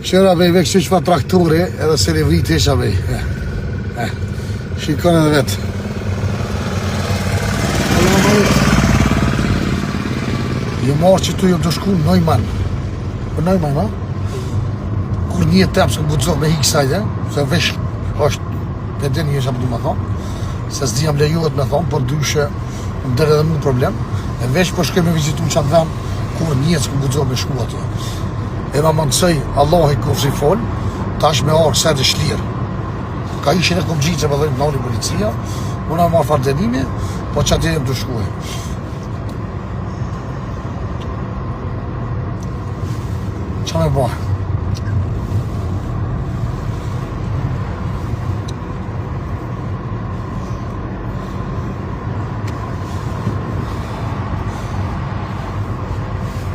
Qëra bej vek që fa traktori edhe se li vrit isha bej. Shikon edhe vetë. Je marrë që tu jo të shku Neumann. Për Neumann, ha? Kur një tem s'ku gudzo me hik sajtë, se vesh është për dhe një isha për du me thonë. Se s'di jam lejohet me thonë, për dyshe më dërë edhe mu problem. E vesh për shkej me vizitu në qatë vend, kur një s'ku gudzo me shku aty. E ma mëndësëj, Allah i kofë si folë, tash me arë se dhe shlirë. Ka ishin e kom gjitë që më dhejmë nani policia, unë e marë fardenimi, po që atje jem të shkuhe. Qa me bërë?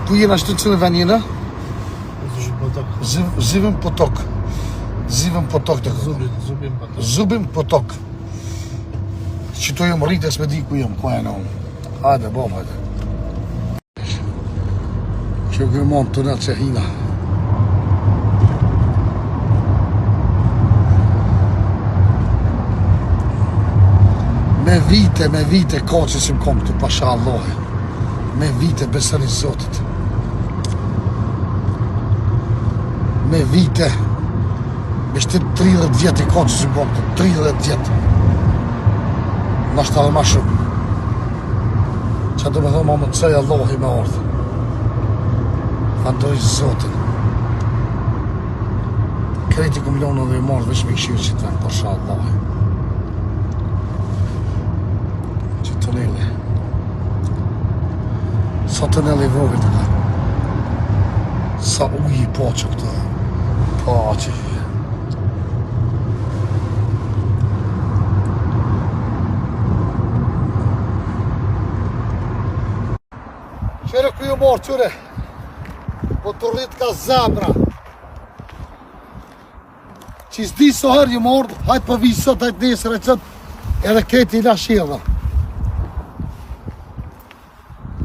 Ku jena shtu cilë ven jena? Zivim Potok. Zivim Potok të këtë. Zubim Potok. Që to jëmë rritë e s'me di ku jëmë, ku e në unë. Hajde, bom, hajde. Që këmë monë të nëtë që hina. Me vite ka që si më kom të pasha Allahe. Me vite besën i Zotit. Me vite, me shtet 30 vjetë i ka që si më kom të 30 vjetë. Nashtë edhe ma shumë. Që do me thonë ma më të cej Allahi me ardhë. Fandoj Zotin. Kreti ku milonë dhe i marrë veç me këshirë që të venë, pasha Allahi. Që të nele. Sa të nele i vogët të ka. Sa uji i po që këtë. Po që qëre ku ju morë qëre, po të rritë ka zemra. Që s'di soher ju morë, hajtë për visë sot, hajtë nesër e qëtë, edhe kreti i lashirë.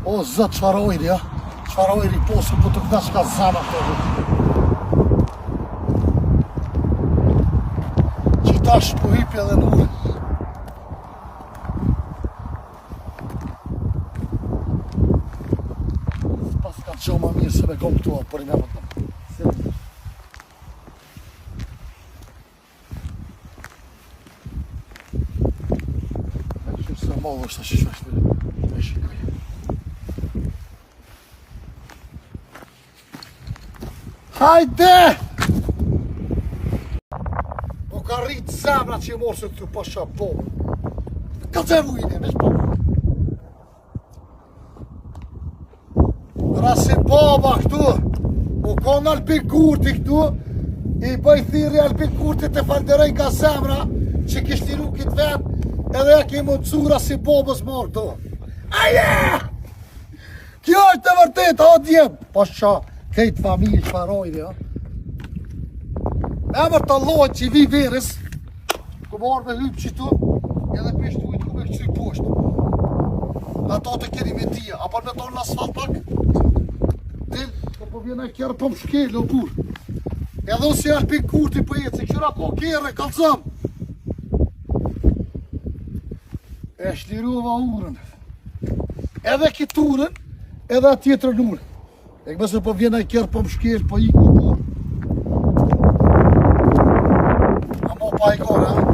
O, zëtë qfarojri, ja? Qfarojri posë, po të këta që ka zemra të rritë. Qitash po hipja dhe nure. Gjo ma mirë se me kom këtua, për i me më të. E kështu se modhë është që shme me shikoj. Hajde! Po ka rritë zemra që i morë se këtu pasha po. Ka dzevu i një, me shpo. Rasi baba këtu, u konë Albin Kurti këtu, i bëj thiri Albin Kurti të falderoj nga zemra që kishtë liru këtë vend, edhe ja ke mundësu rasi babës marë këtu. Aje! Kjo është të vërtet, o djem! Pasha, kejtë familje që farojnë, ja. Emër të Allahut që i vi verës, ku marrë me hypë qëtu, edhe peshtu ujtë ku me këqy poshtë. Ato të keni me tia, apo me tonë në asfalt pak, po vjena e kjerë për më shkele o burë. Edhe unë si Albin Kurti për jetë, se kjera ko kjerë, kalëzëm. E shlirova urën. Edhe kiturën, edhe atjetër urën. E këmëse po vjena e kjerë për më shkele, për i ku burë. A mo pa i kore, ha?